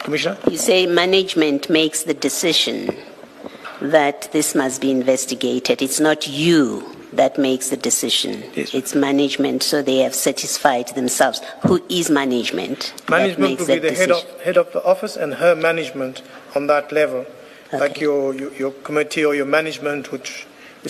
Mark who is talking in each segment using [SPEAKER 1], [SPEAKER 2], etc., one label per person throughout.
[SPEAKER 1] Commissioner?
[SPEAKER 2] You say management makes the decision that this must be investigated. It's not you that makes the decision.
[SPEAKER 1] Yes.
[SPEAKER 2] It's management, so they have satisfied themselves. Who is management?
[SPEAKER 1] Management will be the head of the office and her management on that level,
[SPEAKER 2] Okay.
[SPEAKER 1] like your committee or your management, which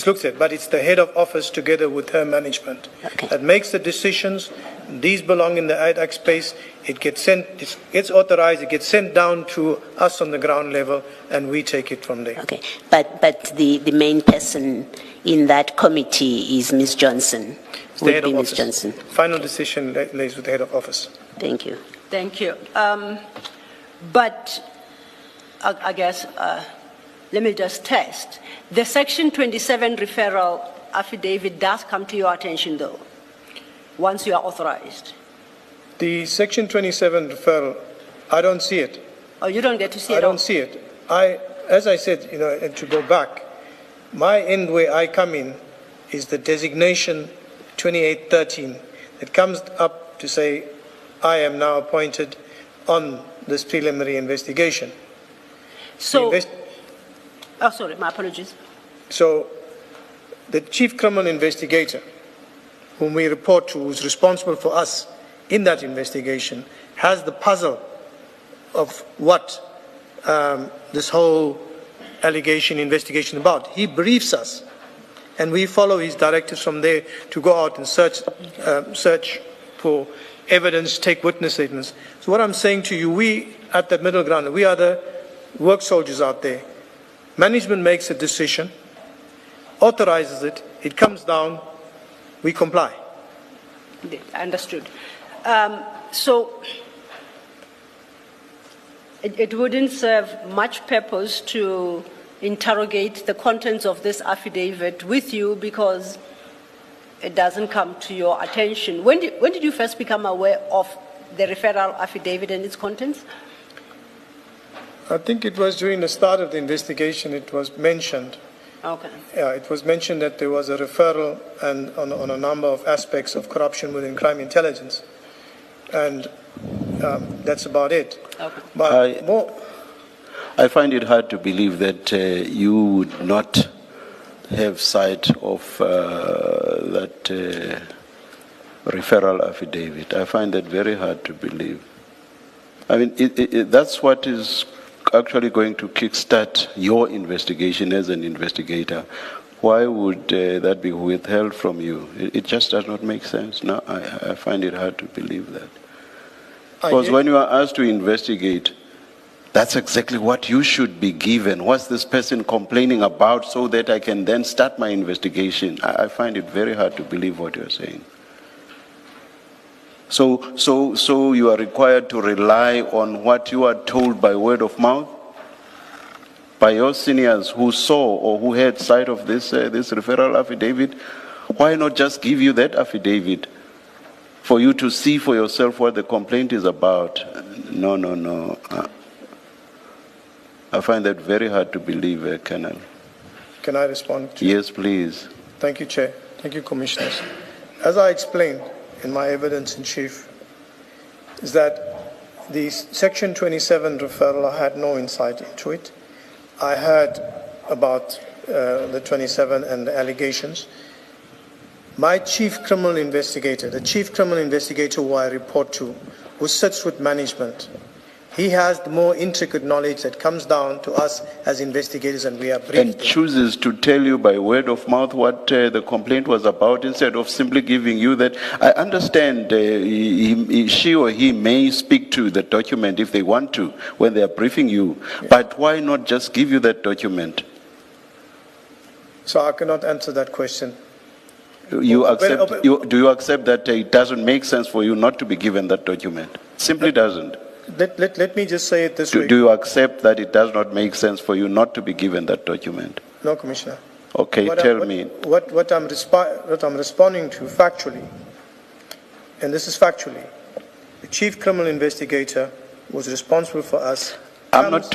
[SPEAKER 1] looks at. But it's the head of office together with her management
[SPEAKER 2] Okay.
[SPEAKER 1] that makes the decisions. These belong in the IDAC space. It gets sent, it gets authorized, it gets sent down to us on the ground level, and we take it from there.
[SPEAKER 2] Okay, but the main person in that committee is Ms. Johnson.
[SPEAKER 1] It's the
[SPEAKER 2] Would
[SPEAKER 1] head
[SPEAKER 2] be
[SPEAKER 1] of
[SPEAKER 2] Ms.
[SPEAKER 1] office.
[SPEAKER 2] Johnson.
[SPEAKER 1] Final decision lays with the head of office.
[SPEAKER 2] Thank you.
[SPEAKER 3] Thank you. But I guess, let me just test. The Section 27 referral affidavit does come to your attention, though, once you are authorized.
[SPEAKER 1] The Section 27 referral, I don't see it.
[SPEAKER 3] Oh, you don't get to see it?
[SPEAKER 1] I don't see it. As I said, and to go back, my end where I come in is the designation 2813 that comes up to say, I am now appointed on this preliminary investigation.
[SPEAKER 3] So, oh, sorry, my apologies.
[SPEAKER 1] So, the chief criminal investigator, whom we report to, who's responsible for us in that investigation, has the puzzle of what this whole allegation investigation about. He briefs us, and we follow his directives from there to go out and search for evidence, take witness statements. So what I'm saying to you, we at the middle ground, we are the work soldiers out there. Management makes a decision, authorizes it, it comes down, we comply.
[SPEAKER 3] Understood. So it wouldn't serve much purpose to interrogate the contents of this affidavit with you because it doesn't come to your attention. When did you first become aware of the referral affidavit and its contents?
[SPEAKER 1] I think it was during the start of the investigation it was mentioned.
[SPEAKER 3] Okay.
[SPEAKER 1] Yeah, it was mentioned that there was a referral and on a number of aspects of corruption within crime intelligence. And that's about it.
[SPEAKER 3] Okay.
[SPEAKER 1] But
[SPEAKER 4] I find it hard to believe that you would not have sight of that referral affidavit. I find that very hard to believe. I mean, that's what is actually going to kickstart your investigation as an investigator. Why would that be withheld from you? It just does not make sense. No, I find it hard to believe that. Because when you are asked to investigate, that's exactly what you should be given. What's this person complaining about so that I can then start my investigation? I find it very hard to believe what you're saying. So you are required to rely on what you are told by word of mouth, by your seniors who saw or who had sight of this referral affidavit. Why not just give you that affidavit for you to see for yourself what the complaint is about? No. I find that very hard to believe, Colonel.
[SPEAKER 1] Can I respond?
[SPEAKER 4] Yes, please.
[SPEAKER 1] Thank you, Chair. Thank you, Commissioners. As I explained in my evidence in chief, is that the Section 27 referral, I had no insight into it. I heard about the 27 and the allegations. My chief criminal investigator, the chief criminal investigator who I report to, who sits with management, he has the more intricate knowledge that comes down to us as investigators, and we are briefed.
[SPEAKER 4] And chooses to tell you by word of mouth what the complaint was about instead of simply giving you that. I understand she or he may speak to the document if they want to when they are briefing you, but why not just give you that document?
[SPEAKER 1] So I cannot answer that question.
[SPEAKER 4] Do you accept that it doesn't make sense for you not to be given that document? Simply doesn't.
[SPEAKER 1] Let me just say it this way.
[SPEAKER 4] Do you accept that it does not make sense for you not to be given that document?
[SPEAKER 1] No, Commissioner.
[SPEAKER 4] Okay, tell me.
[SPEAKER 1] What I'm responding to factually, and this is factually, the chief criminal investigator was responsible for us.
[SPEAKER 4] I'm not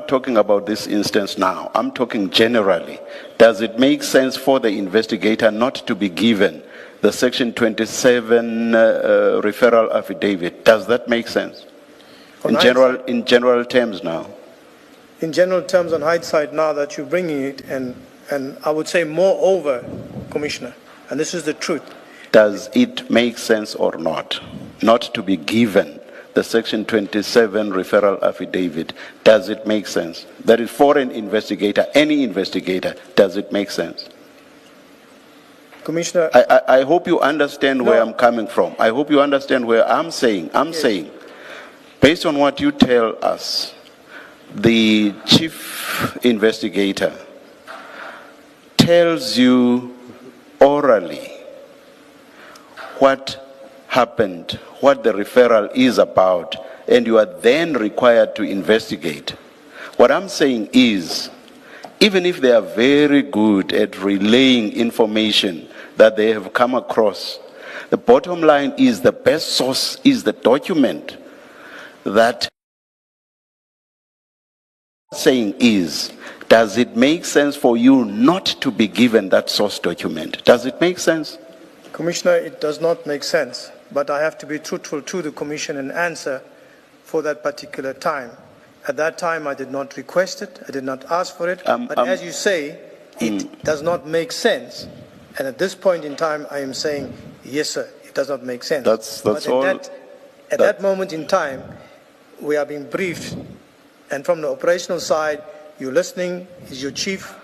[SPEAKER 4] talking about this instance now. I'm talking generally. Does it make sense for the investigator not to be given the Section 27 referral affidavit? Does that make sense?
[SPEAKER 1] On
[SPEAKER 4] In general terms now.
[SPEAKER 1] In general terms, on hindsight, now that you're bringing it, and I would say moreover, Commissioner, and this is the truth.
[SPEAKER 4] Does it make sense or not? Not to be given the Section 27 referral affidavit. Does it make sense? That is for an investigator, any investigator, does it make sense?
[SPEAKER 1] Commissioner,
[SPEAKER 4] I hope you understand where I'm coming from. I hope you understand where I'm saying. I'm saying, based on what you tell us, the chief investigator tells you orally what happened, what the referral is about, and you are then required to investigate. What I'm saying is, even if they are very good at relaying information that they have come across, the bottom line is the best source is the document. That saying is, does it make sense for you not to be given that source document? Does it make sense?
[SPEAKER 1] Commissioner, it does not make sense, but I have to be truthful to the Commission and answer for that particular time. At that time, I did not request it, I did not ask for it, but as you say, it does not make sense. And at this point in time, I am saying, yes, sir, it does not make sense.
[SPEAKER 4] That's all.
[SPEAKER 1] At that moment in time, we are being briefed, and from the operational side, you're listening, is your chief,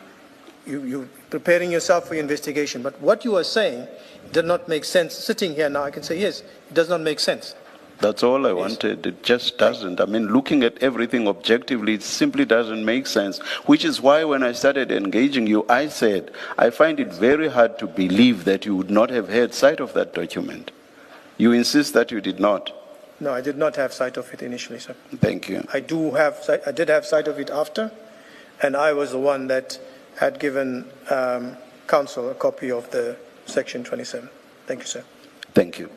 [SPEAKER 1] you're preparing yourself for your investigation. But what you are saying did not make sense. Sitting here now, I can say, yes, it does not make sense.
[SPEAKER 4] That's all I wanted. It just doesn't. I mean, looking at everything objectively, it simply doesn't make sense, which is why when I started engaging you, I said, I find it very hard to believe that you would not have had sight of that document. You insist that you did not.
[SPEAKER 1] No, I did not have sight of it initially, sir.
[SPEAKER 4] Thank you.
[SPEAKER 1] I did have sight of it after, and I was the one that had given counsel a copy of the Section 27. Thank you, sir.
[SPEAKER 4] Thank you.